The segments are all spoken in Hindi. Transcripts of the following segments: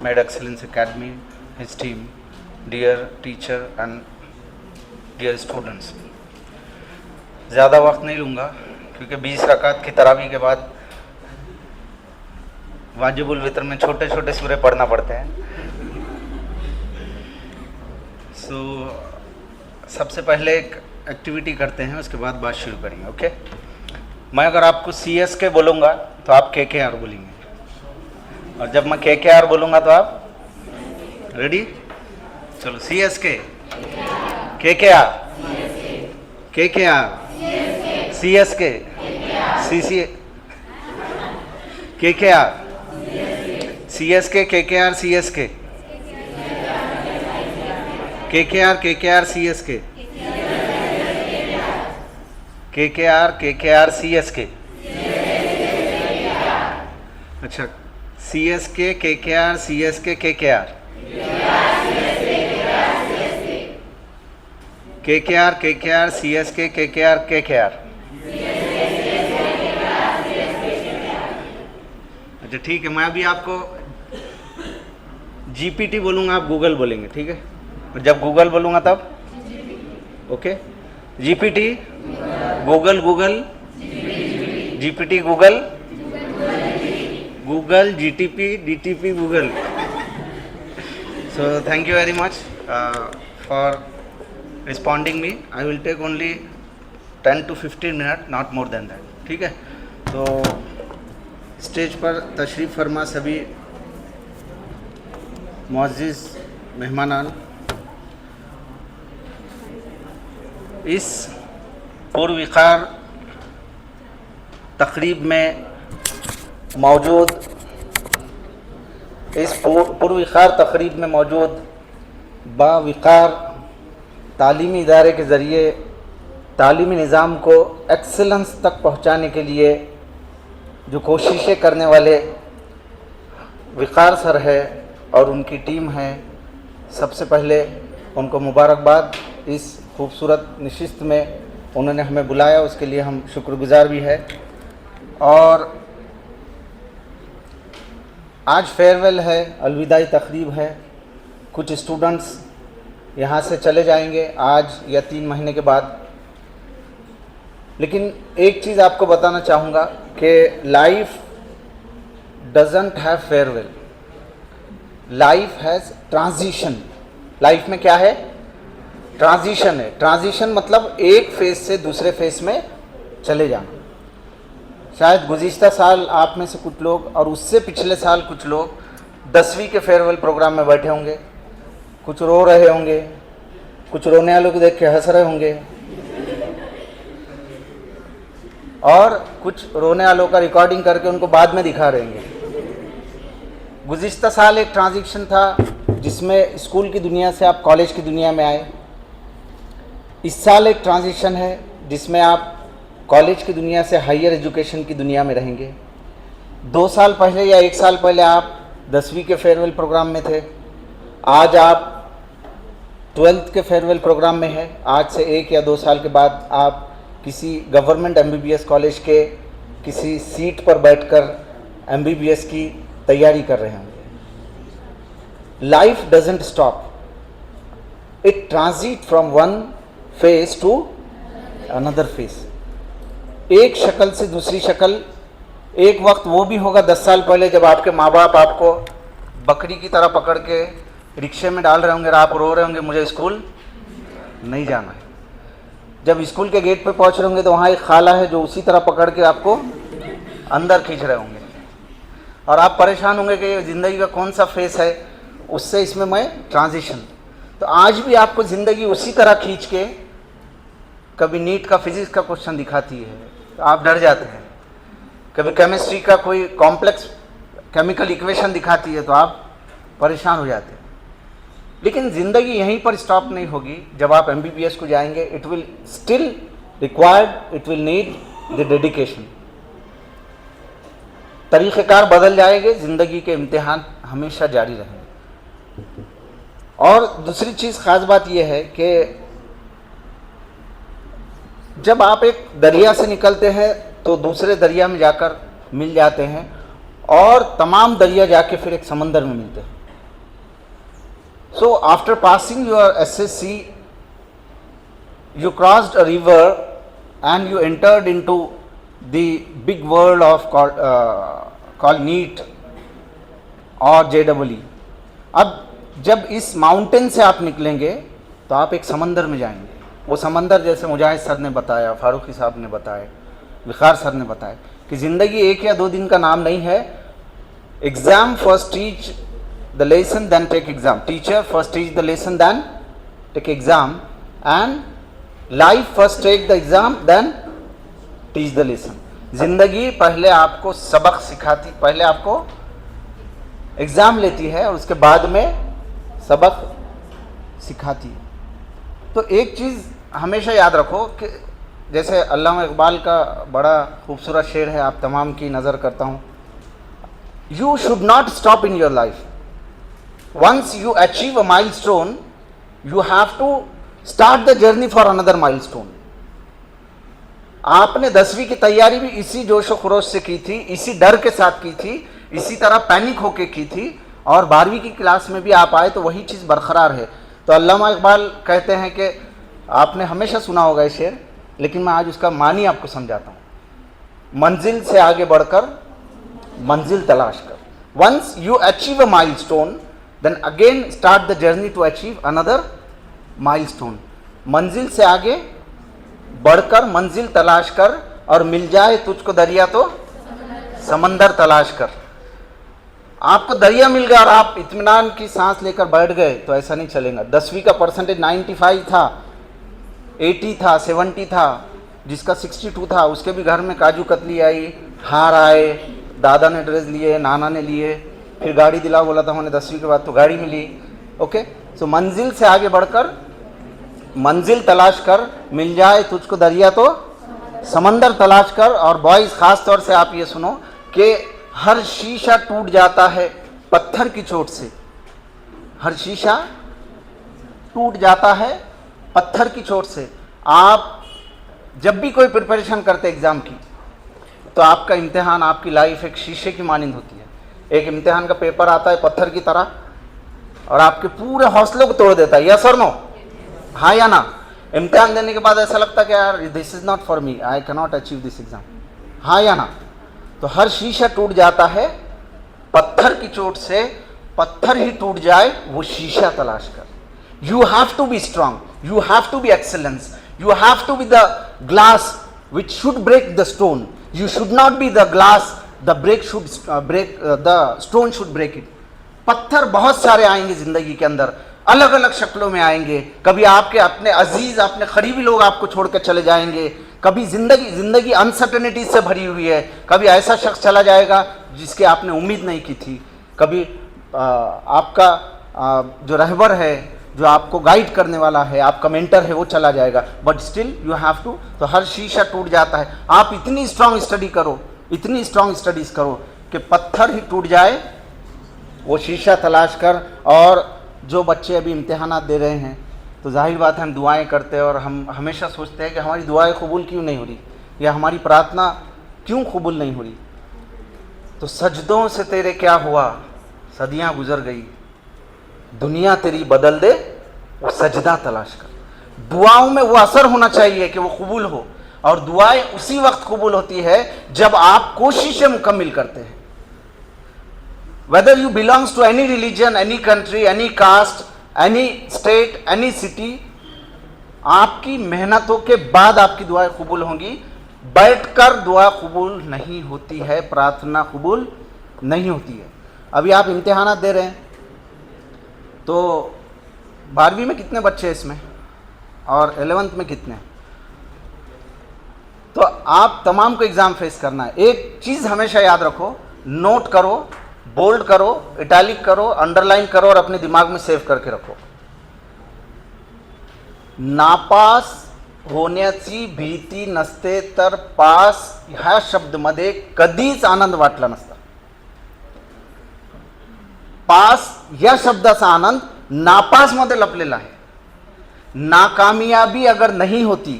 Med Excellence Academy, his team, dear teacher and dear students. ज़्यादा वक्त नहीं लूँगा क्योंकि 20 रकात की तरावी के बाद वाजिबुल वितर में छोटे छोटे सूरे पढ़ना पड़ते हैं. सबसे पहले एक एक्टिविटी करते हैं, उसके बाद बात शुरू करेंगे. ओके, मैं अगर आपको CSK बोलूँगा तो आप KKR बोलेंगे, और जब मैं KKR बोलूँगा तो आप रेडी. चलो, CSK, KKR, KKR, CSK, KKR, CSK, KKR, CSK, KKR, KKR, CSK, KKR, KKR, CSK. अच्छा, CSK, KKR, CSK, KKR, KKR, KKR, CSK, KKR, KKR. अच्छा ठीक है, मैं अभी आपको GPT बोलूँगा, आप गूगल बोलेंगे, ठीक है. और जब गूगल बोलूँगा तब okay. GPT Google, Google GPT Google, Google GTP DTP Google. So thank you very much for responding me. I will take only 10 to 15 minutes, not more than that. ठीक है. तो स्टेज पर तशरीफ़ फरमा सभी मुअज़्ज़िज़ मेहमानान. इस पुरवक़ार तक़रीब में मौजूद बावक़ार तालीमी इदारे के ज़रिए तालीमी निज़ाम को एक्सेलेंस तक पहुँचाने के लिए जो कोशिशें करने वाले वक़ार सर है और उनकी टीम है, सबसे पहले उनको मुबारकबाद. इस खूबसूरत नशिस्त में उन्होंने हमें बुलाया, उसके लिए हम शुक्रगुज़ार भी है. और आज फेयरवेल है, अलविदाई तक़रीब है. कुछ स्टूडेंट्स यहाँ से चले जाएंगे आज या 3 महीने के बाद. लेकिन एक चीज़ आपको बताना चाहूँगा कि life doesn't have farewell, life has transition. Life में क्या है? ट्रांजिशन है. ट्रांजिशन मतलब एक फेज़ से दूसरे फेज़ में चले जाना. शायद गुज़िश्ता साल आप में से कुछ लोग और उससे पिछले साल कुछ लोग 10वीं के फेयरवेल प्रोग्राम में बैठे होंगे. कुछ रो रहे होंगे, कुछ रोने वालों को देख के हंस रहे होंगे, और कुछ रोने वालों का रिकॉर्डिंग करके उनको बाद में दिखा रहे होंगे. गुज़िश्ता साल एक ट्रांजिशन था जिसमें स्कूल की दुनिया से आप कॉलेज की दुनिया में आए. इस साल एक ट्रांजिशन है जिसमें आप कॉलेज की दुनिया से हायर एजुकेशन की दुनिया में रहेंगे. 2 साल पहले या 1 साल पहले आप 10वीं के फेयरवेल प्रोग्राम में थे. आज आप 12th के फेयरवेल प्रोग्राम में है. आज से 1 या 2 साल के बाद आप किसी गवर्नमेंट MBBS कॉलेज के किसी सीट पर बैठकर MBBS की तैयारी कर रहे होंगे. Life doesn't stop, it transit from one phase two another phase. एक शक्ल से दूसरी शक्ल. एक वक्त वो भी होगा 10 साल पहले जब आपके माँ बाप आपको बकरी की तरह पकड़ के रिक्शे में डाल रहे होंगे और आप रो रहे होंगे मुझे स्कूल नहीं जाना है. जब स्कूल के गेट पे पहुंच रहे होंगे तो वहाँ एक खाला है जो उसी तरह पकड़ के आपको अंदर खींच रहे होंगे, और आप परेशान होंगे कि ज़िंदगी का कौन सा फेस है, उससे इसमें मैं ट्रांजिशन. तो आज भी आपको ज़िंदगी उसी तरह खींच के कभी नीट का फिजिक्स का क्वेश्चन दिखाती है तो आप डर जाते हैं, कभी केमिस्ट्री का कोई कॉम्प्लेक्स केमिकल इक्वेशन दिखाती है तो आप परेशान हो जाते हैं. लेकिन ज़िंदगी यहीं पर स्टॉप नहीं होगी. जब आप MBBS को जाएंगे, it will still required, it will need the dedication. तरीक़ेकार बदल जाएंगे, ज़िंदगी के इम्तिहान हमेशा जारी रहेंगे. और दूसरी चीज़ ख़ास बात यह है कि जब आप एक दरिया से निकलते हैं तो दूसरे दरिया में जाकर मिल जाते हैं, और तमाम दरिया जाके फिर एक समंदर में मिलते हैं. So after passing your SSC, you crossed a river and you entered into the big world of called NEET और JEE. अब जब इस माउंटेन से आप निकलेंगे तो आप एक समंदर में जाएंगे. वो समंदर जैसे मुजाहिद सर ने बताया, फारूकी साहब ने बताया, विखार सर ने बताया कि ज़िंदगी एक या दो दिन का नाम नहीं है. Exam first teach the lesson then take exam, teacher first teach the lesson then take exam, and life first take the exam then teach the lesson. ज़िंदगी पहले आपको सबक सिखाती, पहले आपको एग्ज़ाम लेती है और उसके बाद में सबक सिखाती है. तो एक चीज़ हमेशा याद रखो कि जैसे अल्लामा इकबाल का बड़ा खूबसूरत शेर है, आप तमाम की नज़र करता हूँ. You should not stop in your life. Once you achieve a milestone, you have to start the journey for another milestone. आपने 10वीं की तैयारी भी इसी जोश व खरोश से की थी, इसी डर के साथ की थी, इसी तरह पैनिक होके की थी, और 12वीं की क्लास में भी आप आए तो वही चीज़ बरकरार है. तो अल्लामा इकबाल कहते हैं कि आपने हमेशा सुना होगा ये शेर, लेकिन मैं आज उसका मानी आपको समझाता हूँ. मंजिल से आगे बढ़कर मंजिल तलाश कर. Once you achieve a milestone, then again start the journey to achieve another milestone. मंजिल से आगे बढ़कर मंजिल तलाश कर, और मिल जाए तुझको दरिया तो समंदर तलाश कर. आपको दरिया मिल गया और आप इत्मीनान की सांस लेकर बैठ गए तो ऐसा नहीं चलेगा. 10वीं का परसेंटेज 95 था, 80 था, 70 था, जिसका 62 था उसके भी घर में काजू कतली आई, हार आए, दादा ने ड्रेस लिए, नाना ने लिए, फिर गाड़ी दिला बोला था मैंने 10वीं के बाद तो गाड़ी मिली. ओके, सो मंजिल से आगे बढ़कर मंजिल तलाश कर, मिल जाए तुझको दरिया तो समंदर तलाश कर. और बॉयज़ ख़ास तौर से आप ये सुनो कि हर शीशा टूट जाता है पत्थर की चोट से. हर शीशा टूट जाता है पत्थर की चोट से. आप जब भी कोई प्रिपरेशन करते एग्ज़ाम की, तो आपका इम्तिहान, आपकी लाइफ एक शीशे की मानिंद होती है. एक इम्तिहान का पेपर आता है पत्थर की तरह और आपके पूरे हौसलों को तोड़ देता है. यस और नो, हाँ या ना. इम्तिहान देने के बाद ऐसा लगता है कि यार this is not for me, I can not achieve this exam. हाँ या ना. तो हर शीशा टूट जाता है पत्थर की चोट से. पत्थर ही टूट जाए वो शीशा तलाश कर. You have to be strong, you have to be excellence, you have to be the glass which should break the stone. You should not be the glass, the break should break, the stone should break it. पत्थर बहुत सारे आएंगे ज़िंदगी के अंदर, अलग अलग शक्लों में आएंगे. कभी आपके अपने अजीज, अपने करीबी लोग आपको छोड़कर चले जाएंगे. कभी जिंदगी अनसर्टेनिटी से भरी हुई है. कभी ऐसा शख्स चला जाएगा जिसकी आपने उम्मीद नहीं की थी. कभी आपका जो रहबर है, जो आपको गाइड करने वाला है, आपका मेंटर है, वो चला जाएगा. But still you have to. तो हर शीशा टूट जाता है. आप इतनी स्ट्रांग स्टडी करो, इतनी स्ट्रांग स्टडीज करो कि पत्थर ही टूट जाए वो शीशा तलाश कर. और जो बच्चे अभी इम्तिहानात दे रहे हैं, तो जाहिर बात है हम दुआएं करते हैं और हम हमेशा सोचते हैं कि हमारी दुआएं कबूल क्यों नहीं हो रही, या हमारी प्रार्थना क्यों कबूल नहीं हो रही. तो सजदों से तेरे क्या हुआ, सदियां गुजर गई, दुनिया तेरी बदल दे, वो सजदा तलाश कर. दुआओं में वो असर होना चाहिए कि वो कबूल हो. और दुआएं उसी वक्त कबूल होती है जब आप कोशिशें मुकम्मिल करते हैं. Whether you belongs to any religion, any country, any caste, any state, any city, आपकी मेहनतों के बाद आपकी दुआएं कबूल होंगी. बैठकर दुआ कबूल नहीं होती है, प्रार्थना कबूल नहीं होती है. अभी आप इम्तिहानात दे रहे हैं, तो 12वीं में कितने बच्चे हैं इसमें, और 11th में कितने? तो आप तमाम को एग्ज़ाम फेस करना है. एक चीज़ हमेशा याद रखो, नोट करो, बोल्ड करो, इटैलिक करो, अंडरलाइन करो और अपने दिमाग में सेव करके रखो. नापास होण्याची भीती नसते तर पास ह्या शब्दमध्ये कधीच आनंद वाटला नसता. पास या शब्दाचा आनंद नापास मध्ये लपलेला आहे. नाकामयाबी अगर नहीं होती,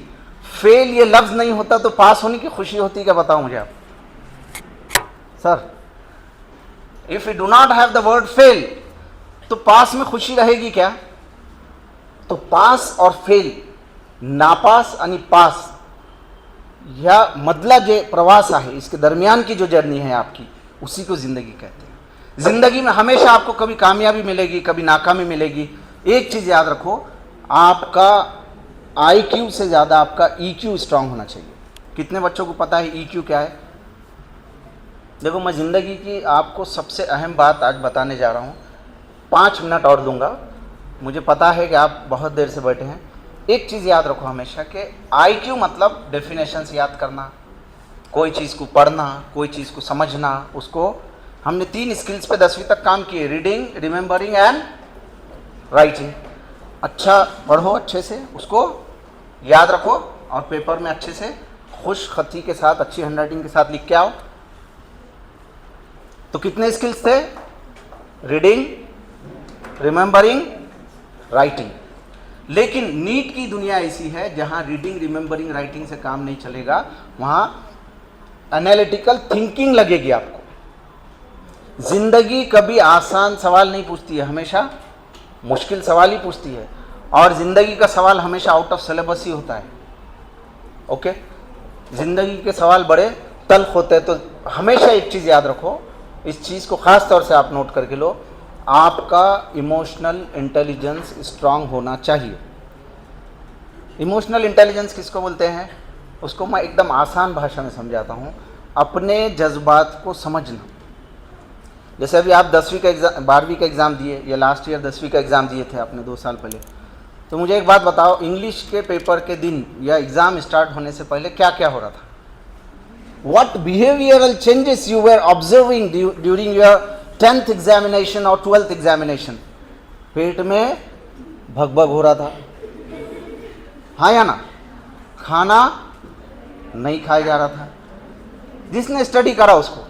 फेल ये लफ्ज नहीं होता, तो पास होने की खुशी होती क्या, बताओ मुझे आप sir. If we do not have the word fail, तो पास में खुशी रहेगी क्या? तो पास और फेल, नापास आणि पास, या मधला जे प्रवास आहे, इसके दरमियान की जो जर्नी है आपकी, उसी को जिंदगी कहते हैं। जिंदगी में हमेशा आपको कभी कामयाबी मिलेगी, कभी नाकामी मिलेगी। एक चीज याद रखो, आपका IQ से ज्यादा आपका EQ स्ट्रांग होना चाहिए। कितने बच्चों को पता है EQ क्या है? देखो, मैं जिंदगी की आपको सबसे अहम बात आज बताने जा रहा हूँ। 5 मिनट और दूंगा, मुझे पता है कि आप बहुत देर से बैठे हैं। एक चीज़ याद रखो हमेशा कि IQ मतलब डेफिनेशंस याद करना, कोई चीज़ को पढ़ना, कोई चीज़ को समझना। उसको हमने 3 स्किल्स पे 10वीं तक काम किए, रीडिंग, रिमेंबरिंग एंड राइटिंग। अच्छा पढ़ो, अच्छे से उसको याद रखो और पेपर में अच्छे से खुश खती के साथ, अच्छी हैंडराइटिंग के साथ लिख के आओ। तो कितने स्किल्स थे? Reading, remembering, writing. लेकिन नीट की दुनिया ऐसी है जहां रीडिंग, रिमेंबरिंग, राइटिंग से काम नहीं चलेगा, वहां एनालिटिकल थिंकिंग लगेगी आपको। जिंदगी कभी आसान सवाल नहीं पूछती है, हमेशा मुश्किल सवाल ही पूछती है, और जिंदगी का सवाल हमेशा आउट ऑफ सिलेबस ही होता है। ओके, जिंदगी के सवाल बड़े तल्ख होते हैं। तो हमेशा एक चीज़ याद रखो, इस चीज़ को ख़ास तौर से आप नोट करके लो, आपका इमोशनल इंटेलिजेंस स्ट्रांग होना चाहिए। इमोशनल इंटेलिजेंस किसको बोलते हैं? उसको मैं एकदम आसान भाषा में समझाता हूँ, अपने जज्बात को समझना। जैसे अभी आप 10वीं का एग्ज़ाम, 12वीं का एग्ज़ाम दिए, या लास्ट ईयर 10वीं का एग्ज़ाम दिए थे आपने 2 साल पहले, तो मुझे एक बात बताओ, इंग्लिश के पेपर के दिन या एग्ज़ाम स्टार्ट होने से पहले क्या क्या हो रहा था? What behavioral changes you were observing during your 10th examination और 12th examination? पेट में भगभग हो रहा था, हाँ या ना? खाना नहीं खाया जा रहा था। जिसने स्टडी करा उसको,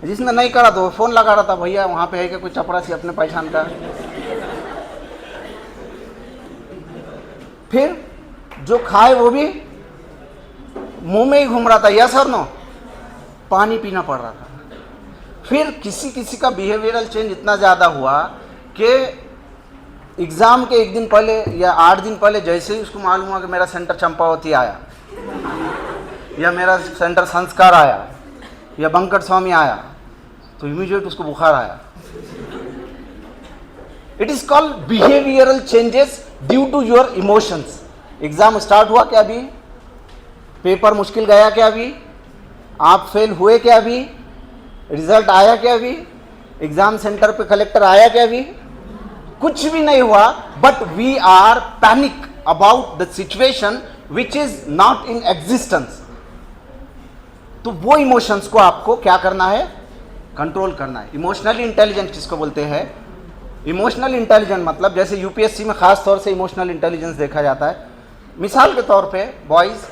जिसने नहीं करा तो फ़ोन लगा रहा था, भैया वहाँ पे है क्या कोई चपरासी अपने पहचान का? फिर जो खाए वो भी मुंह में ही घूम रहा था, यस और नो? पानी पीना पड़ रहा था। फिर किसी किसी का बिहेवियरल चेंज इतना ज़्यादा हुआ कि एग्ज़ाम के 1 दिन पहले या 8 दिन पहले जैसे ही उसको मालूम हुआ कि मेरा सेंटर चंपावती आया, या मेरा सेंटर संस्कार आया, या बंकट स्वामी आया, तो इमीडिएट उसको बुखार आया। It is called behavioural changes due to your emotions. Exam start हुआ क्या अभी? पेपर मुश्किल गया क्या अभी? आप फेल हुए क्या अभी? रिजल्ट आया क्या अभी? एग्जाम सेंटर पे कलेक्टर आया क्या अभी? कुछ भी नहीं हुआ, but we are panic about the situation which is not in existence. तो वो इमोशंस को आपको क्या करना है? कंट्रोल करना है। इमोशनली इंटेलिजेंट किसको बोलते हैं? इमोशनल इंटेलिजेंट मतलब जैसे यूपीएससी में खास तौर से इमोशनल इंटेलिजेंस देखा जाता है। मिसाल के तौर पे बॉयज़,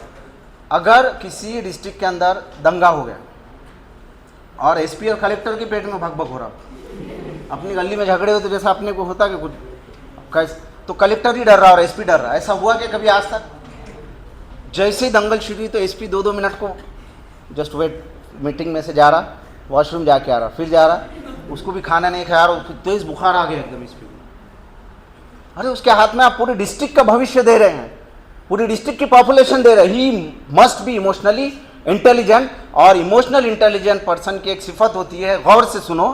अगर किसी डिस्ट्रिक्ट के अंदर दंगा हो गया और एसपी और कलेक्टर के पेट में भगभग हो रहा, अपनी गली में झगड़े होते जैसा अपने को होता कि कुछ, तो कलेक्टर ही डर रहा और एसपी डर रहा। ऐसा हुआ कि कभी आज तक? जैसे ही दंगल शुरू हुई तो एसपी 2-2 मिनट को जस्ट वेट, मीटिंग में से जा रहा, वॉशरूम जाके आ रहा, फिर जा रहा, उसको भी खाना नहीं खा रहा, तेज बुखार आ गया एकदम एसपी को। अरे उसके हाथ में आप पूरे डिस्ट्रिक्ट का भविष्य दे रहे हैं, पूरी डिस्ट्रिक्ट की पॉपुलेशन दे रहे। He must be emotionally intelligent. और इमोशनल इंटेलिजेंट पर्सन की एक सिफत होती है, गौर से सुनो,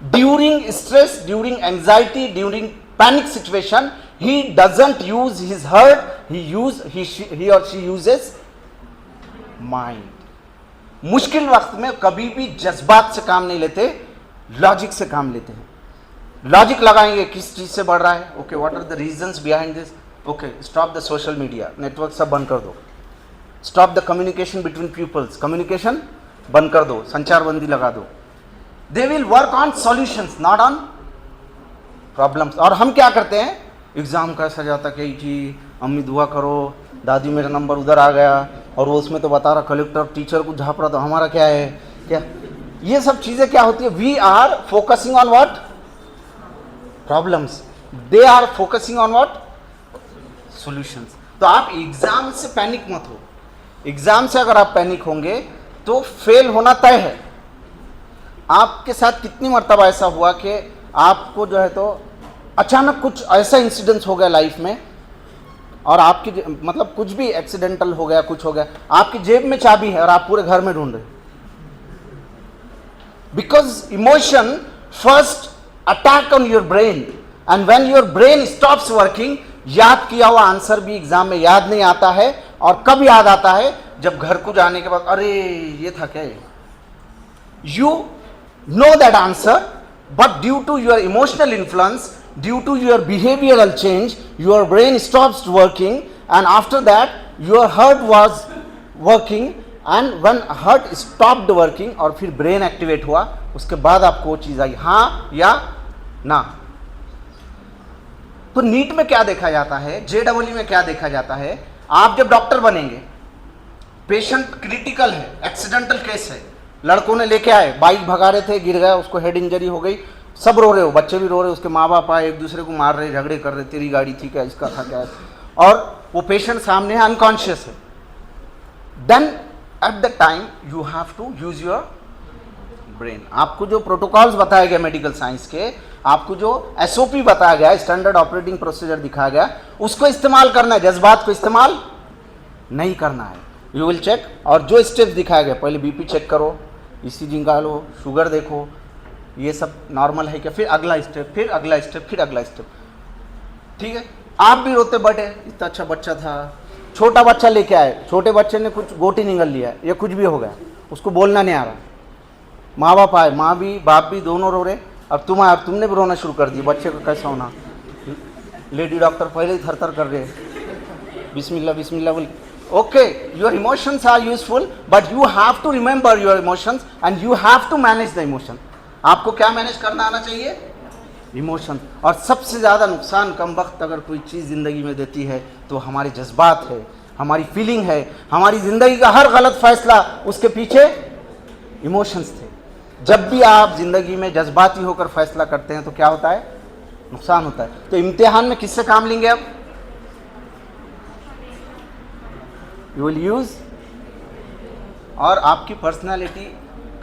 during stress, during anxiety, during panic situation, he doesn't use his heart, he और शी यूजेस माइंड। मुश्किल वक्त में कभी भी जज्बात से काम नहीं लेते, लॉजिक से काम लेते हैं। लॉजिक लगाएंगे किस चीज से बढ़ रहा है, okay what are the reasons behind this, okay stop the social media, network सब बंद कर दो, stop the communication between peoples, communication बंद कर दो, संचार बंदी लगा दो। They will work on solutions, not on problems. और हम क्या करते हैं? एग्जाम कैसा जाता, क्या जी अम्मी दुआ करो, दादी मेरा नंबर उधर आ गया, और वो उसमें तो बता रहा कलेक्टर टीचर को झाप रहा, तो हमारा क्या है क्या? ये सब चीजें क्या होती है? We are focusing on what? Problems. They are focusing on what? Solutions. तो आप एग्जाम से पैनिक मत हो। एग्जाम से अगर आप पैनिक होंगे तो फेल होना तय है। आपके साथ कितनी मर्तबा ऐसा हुआ कि आपको जो है तो अचानक कुछ ऐसा इंसिडेंस हो गया लाइफ में, और आपकी मतलब कुछ भी एक्सीडेंटल हो गया, कुछ हो गया, आपकी जेब में चाबी है और आप पूरे घर में ढूंढ रहे, because emotion first attack on your brain, and when your brain stops working, याद किया हुआ आंसर भी एग्जाम में याद नहीं आता है। और कब याद आता है? जब घर को जाने के बाद, अरे ये था क्या? You know that answer, but due to your emotional influence, due to your behavioral change, your brain stops working, and after that your heart was working, and when heart stopped working और फिर brain activate हुआ, उसके बाद आपको वो चीज़ आई, हाँ या ना। तो नीट में क्या देखा जाता है, JEE में क्या देखा जाता है? आप जब डॉक्टर बनेंगे, पेशेंट क्रिटिकल है, एक्सीडेंटल केस है, लड़कों ने लेके आए, बाइक भगा रहे थे, गिर गया, उसको हेड इंजरी हो गई, सब रो रहे हो, बच्चे भी रो रहे, उसके माँ बाप आए, एक दूसरे को मार रहे, झगड़े कर रहे, तेरी गाड़ी थी क्या, इसका था क्या, और वो पेशेंट सामने है, अनकॉन्शियस है। Then at the time you have to use your brain. आपको जो प्रोटोकॉल्स बताए गए मेडिकल साइंस के, आपको जो SOP बताया गया, स्टैंडर्ड ऑपरेटिंग प्रोसीजर दिखाया गया, उसको इस्तेमाल करना है, जज्बात को इस्तेमाल नहीं करना है। यू विल चेक, और जो स्टेप्स दिखाया गया, पहले BP चेक करो, ECG निकालो, शुगर देखो, ये सब नॉर्मल है क्या, फिर अगला स्टेप, फिर अगला स्टेप, फिर अगला स्टेप। ठीक है, आप भी रोते बटे, इतना अच्छा बच्चा था, छोटा बच्चा लेके आए, छोटे बच्चे ने कुछ गोटी निगल लिया या कुछ भी हो गया, उसको बोलना नहीं आ रहा, माँ बाप आए, माँ भी बाप भी दोनों रो रहे, अब तुम आए, तुमने भी रोना शुरू कर दिया, बच्चे को कैसा होना, लेडी डॉक्टर पहले ही थर थर कर रहे, बिस्मिल्लाह बिस्मिल्लाह बोल। Okay, your emotions are useful, but you have to remember your emotions and you have to manage the emotion. आपको क्या मैनेज करना आना चाहिए? इमोशन। और सबसे ज़्यादा नुकसान कम वक्त अगर कोई चीज़ ज़िंदगी में देती है तो हमारे जज्बात है, हमारी फीलिंग है, हमारी ज़िंदगी का हर गलत फैसला उसके पीछे इमोशंस थे। जब भी आप ज़िंदगी में जज्बाती होकर फैसला करते हैं तो क्या होता है? नुकसान होता है। तो इम्तिहान में किससे काम लेंगे आप? यू विल यूज़, और आपकी पर्सनालिटी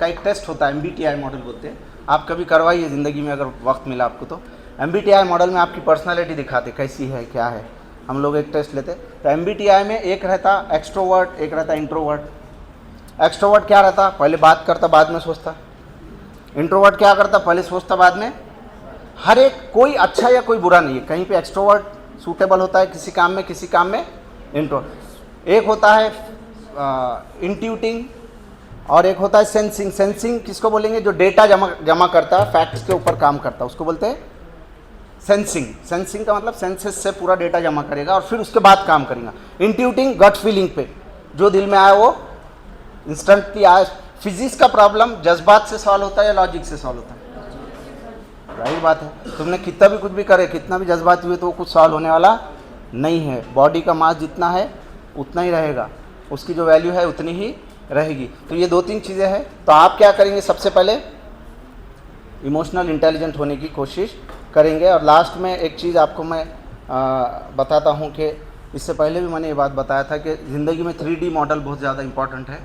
का एक टेस्ट होता है, MBTI मॉडल बोलते हैं, आप कभी करवाइए ज़िंदगी में अगर वक्त मिला आपको तो। MBTI मॉडल में आपकी पर्सनालिटी दिखाते कैसी है क्या है, हम लोग एक टेस्ट लेते। तो MBTI में एक रहता एक्सट्रोवर्ट, एक रहता इंट्रोवर्ट। एक्सट्रोवर्ट क्या रहता? पहले बात करता बाद में सोचता। इंट्रोवर्ट क्या करता? पहले सोचता बाद में। हर एक कोई अच्छा या कोई बुरा नहीं है, कहीं पे एक्सट्रोवर्ट सूटेबल होता है किसी काम में, किसी काम में इंट्रोवर्ट। एक होता है इंट्यूटिंग और एक होता है सेंसिंग। सेंसिंग किसको बोलेंगे? जो डेटा जमा करता है, फैक्ट्स के ऊपर काम करता है, उसको बोलते हैं सेंसिंग। सेंसिंग का मतलब सेंसेस से पूरा डेटा जमा करेगा और फिर उसके बाद काम करेगा। इंट्यूटिंग गट फीलिंग पे, जो दिल में आए वो इंस्टेंटली आए। फिजिक्स का प्रॉब्लम जज्बात से सॉल्व होता है या लॉजिक से सॉल्व होता है? राइट बात है। तुमने कितना भी कुछ भी करे, कितना भी जज्बाती हुए तो वो कुछ सॉल्व होने वाला नहीं है। बॉडी का मास जितना है उतना ही रहेगा, उसकी जो वैल्यू है उतनी ही रहेगी। तो ये 2-3 चीज़ें हैं। तो आप क्या करेंगे? सबसे पहले इमोशनल इंटेलिजेंट होने की कोशिश करेंगे। और लास्ट में एक चीज़ आपको मैं बताता हूँ कि इससे पहले भी मैंने ये बात बताया था कि ज़िंदगी में 3D मॉडल बहुत ज़्यादा इंपॉर्टेंट है।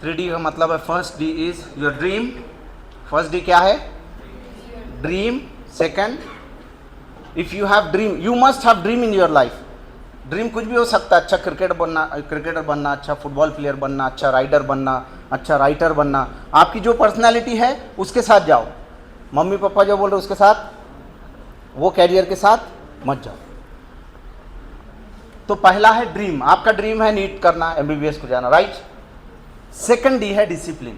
3D का मतलब है first D is your dream. First D क्या है? Dream. Second, if you have dream, you must have dream in your life. Dream कुछ भी हो सकता है, अच्छा क्रिकेटर बनना, अच्छा फुटबॉल प्लेयर बनना, अच्छा राइडर बनना, अच्छा राइटर बनना। आपकी जो पर्सनालिटी है उसके साथ जाओ, मम्मी पापा जो बोल रहे उसके साथ, वो कैरियर के साथ मत जाओ। तो पहला है ड्रीम, आपका ड्रीम है नीट करना, MBBS को जाना, राइट। सेकंड D है डिसिप्लिन।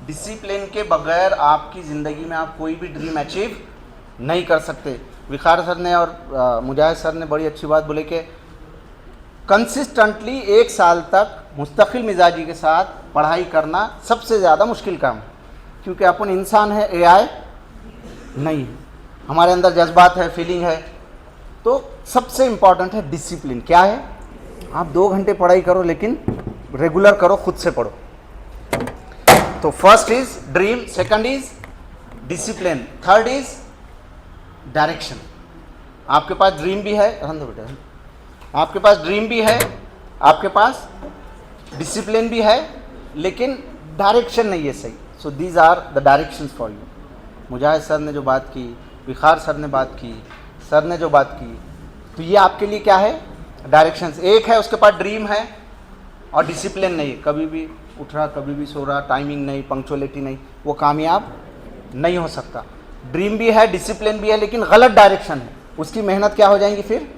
डिसिप्लिन के बगैर आपकी ज़िंदगी में आप कोई भी ड्रीम अचीव नहीं कर सकते। विखार सर ने और मुजाहिद सर ने बड़ी अच्छी बात बोले कि कंसिस्टेंटली 1 साल तक मुस्तकिल मिजाजी के साथ पढ़ाई करना सबसे ज़्यादा मुश्किल काम है, क्योंकि अपन इंसान है, AI नहीं है, हमारे अंदर जज्बात है, फीलिंग है। तो सबसे इम्पॉर्टेंट है डिसिप्लिन। क्या है? आप 2 घंटे पढ़ाई करो लेकिन रेगुलर करो, खुद से पढ़ो। तो first is dream, second is discipline, third is direction. आपके पास ड्रीम भी है, रहने दो बेटा, आपके पास ड्रीम भी है, आपके पास डिसिप्लिन भी है, लेकिन डायरेक्शन नहीं है सही। So these are the directions for you. Mujahid sir ने जो बात की, विखार सर ने बात की, सर ने जो बात की, तो ये आपके लिए क्या है? डायरेक्शंस। एक है उसके पास ड्रीम है और डिसिप्लिन नहीं, कभी भी उठ रहा कभी भी सो रहा, टाइमिंग नहीं, पंक्चुअलिटी नहीं, वो कामयाब नहीं हो सकता। ड्रीम भी है, डिसिप्लिन भी है, लेकिन गलत डायरेक्शन है, उसकी मेहनत क्या हो जाएंगी? फिर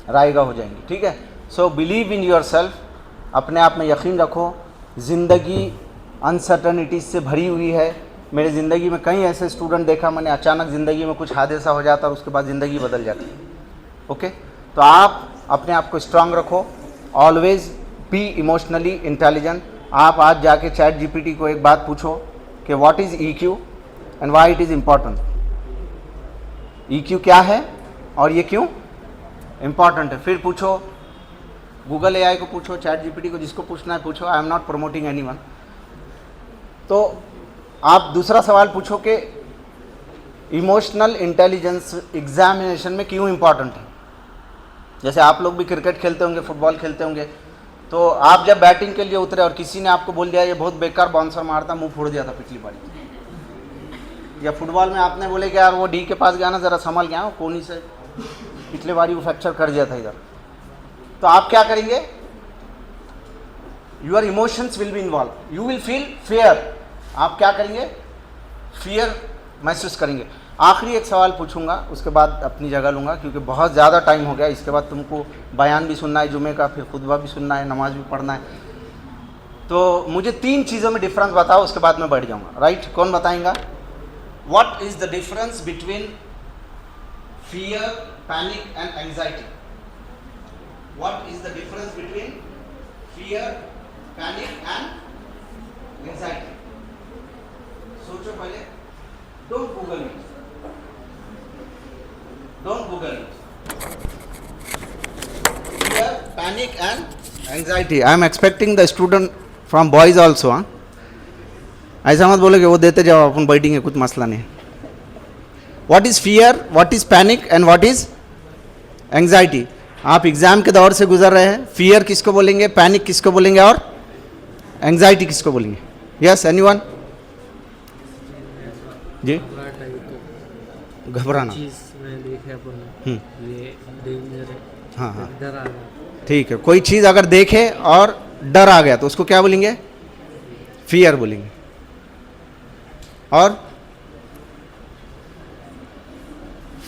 रायगा हो जाएंगी। ठीक है। So believe in your self, अपने आप में यकीन रखो। ज़िंदगी अनसर्टनिटीज़ से भरी हुई है। मेरे ज़िंदगी में कई ऐसे स्टूडेंट देखा मैंने, अचानक ज़िंदगी में कुछ हादसा हो जाता और उसके बाद ज़िंदगी बदल जाती है। ओके, तो आप अपने आप को स्ट्रांग रखो, ऑलवेज बी इमोशनली इंटेलिजेंट। आप आज जाके चैट जीपीटी को एक बात पूछो कि what is EQ and why it is important. EQ क्या है और ये क्यों इम्पॉर्टेंट है। फिर पूछो गूगल AI को, पूछो चैट जीपीटी को, जिसको पूछना है पूछो। I am not promoting anyone. तो आप दूसरा सवाल पूछो कि इमोशनल इंटेलिजेंस एग्जामिनेशन में क्यों इम्पॉर्टेंट है। जैसे आप लोग भी क्रिकेट खेलते होंगे, फुटबॉल खेलते होंगे, तो आप जब बैटिंग के लिए उतरे और किसी ने आपको बोल दिया ये बहुत बेकार बाउंसर मारता, मुंह फोड़ दिया था पिछली बारी। या फुटबॉल में आपने बोले कि यार वो डी के पास गया ना, ज़रा संभल गया, कोनी से पिछले बारी वो फ्रैक्चर कर दिया था इधर, तो आप क्या करेंगे? Your emotions will be involve, you will feel fear. आप क्या करेंगे? फियर महसूस करेंगे। आखिरी एक सवाल पूछूंगा, उसके बाद अपनी जगह लूँगा, क्योंकि बहुत ज़्यादा टाइम हो गया। इसके बाद तुमको बयान भी सुनना है जुमे का, फिर खुतबा भी सुनना है, नमाज भी पढ़ना है। तो मुझे 3 चीज़ों में डिफरेंस बताओ, उसके बाद मैं बैठ जाऊँगा। राइट, कौन बताएगा? What is the difference between fear, panic and anxiety? What is the difference between fear, panic and anxiety? सोचो पहले, don't Google it, don't Google it. Fear, panic and anxiety. I am expecting the student from boys also. हाँ, ऐसा मत बोलो कि वो देते जाओ, अपन बैठेंगे, कुछ मसला नहीं। What is fear, what is panic and what is anxiety? आप एग्जाम के दौर से गुजर रहे हैं, फियर किसको बोलेंगे, पैनिक किसको बोलेंगे और एंग्जाइटी किसको बोलेंगे? Yes, anyone? जी, घबराना, ये डेंजर है। हाँ हाँ, डर आ गया। ठीक है। कोई चीज़ अगर देखे और डर आ गया तो उसको क्या बोलेंगे? फियर बोलेंगे। और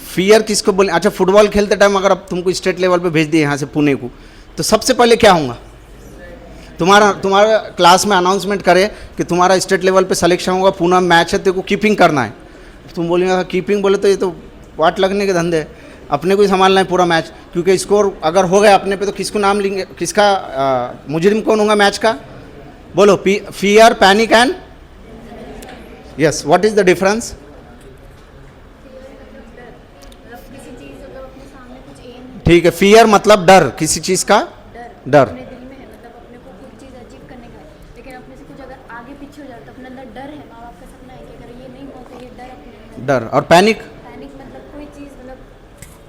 फियर किसको बोलेंगे? अच्छा, फुटबॉल खेलते टाइम अगर अब तुमको स्टेट लेवल पे भेज दिए यहाँ से पुणे को, तो सबसे पहले क्या होगा? तुम्हारा क्लास में अनाउंसमेंट करे कि तुम्हारा स्टेट लेवल पे सिलेक्शन होगा, पुणे मैच है, तेरे को कीपिंग करना है। तुम बोलेंगे कीपिंग, बोले तो ये तो वाट लगने के धंधे है, अपने को ही संभालना है पूरा मैच, क्योंकि स्कोर अगर हो गया अपने पे तो किसको नाम लेंगे, किसका मुजरिम कौन होगा मैच का? बोलो, fear, panic and yes, what is the difference? ठीक है, फियर मतलब डर, किसी चीज़ का डर। अपने दिल में है, मतलब अपने को कुछ चीज़ अचीव करने का है, लेकिन अपने से कुछ अगर आगे पीछे हो जाए तो अपने अंदर डर है, माँ बाप का सपना है कि अगर ये नहीं हो तो ये डर अपने अंदर। डर। और पैनिक? पैनिक मतलब कोई चीज़, मतलब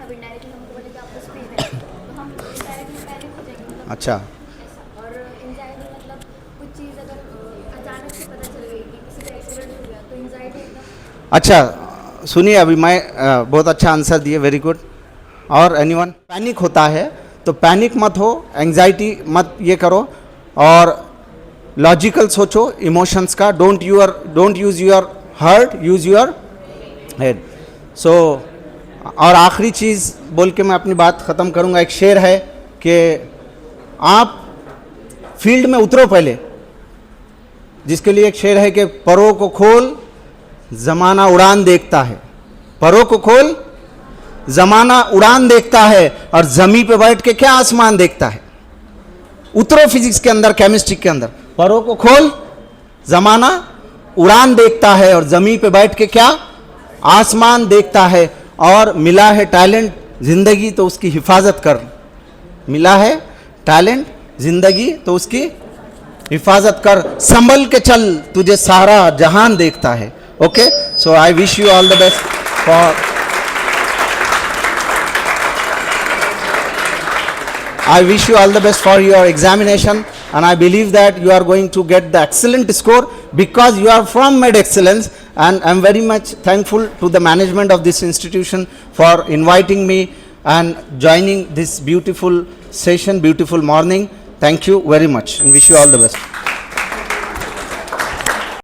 अब इनडायरेक्टली हमको बोले कि आपको स्पीड है तो हम इनडायरेक्टली पैनिक हो जाएंगे, मतलब अच्छा। ऐसा। और एंजाइटी मतलब कुछ चीज़ अगर अचानक से पता चल गई कि किसी का एक्सीडेंट हो गया तो एंजाइटी एकदम। अच्छा सुनिए, अभी मैं बहुत अच्छा आंसर दिए, वेरी गुड। और एनीवन? पैनिक होता है तो पैनिक मत हो, एंजाइटी मत ये करो, और लॉजिकल सोचो इमोशंस का। Don't use your heart, use your head. So और आखिरी चीज़ बोल के मैं अपनी बात ख़त्म करूँगा। एक शेर है कि आप फील्ड में उतरो पहले, जिसके लिए एक शेर है कि परों को खोल ज़माना उड़ान देखता है, परों को खोल ज़माना उड़ान देखता है, और ज़मीन पे बैठ के क्या आसमान देखता है। उतरो फिजिक्स के अंदर, केमिस्ट्री के अंदर, परों को खोल ज़माना उड़ान देखता है, और ज़मीन पे बैठ के क्या आसमान देखता है। और मिला है टैलेंट ज़िंदगी तो उसकी हिफाजत कर, मिला है टैलेंट ज़िंदगी तो उसकी हिफाजत कर, संभल के चल तुझे सारा जहान देखता है। Okay, so I wish you all the best for I wish you all the best for your examination, and I believe that you are going to get the excellent score because you are from Med Excellence, and I'm very much thankful to the management of this institution for inviting me and joining this beautiful session, beautiful morning. Thank you very much and wish you all the best.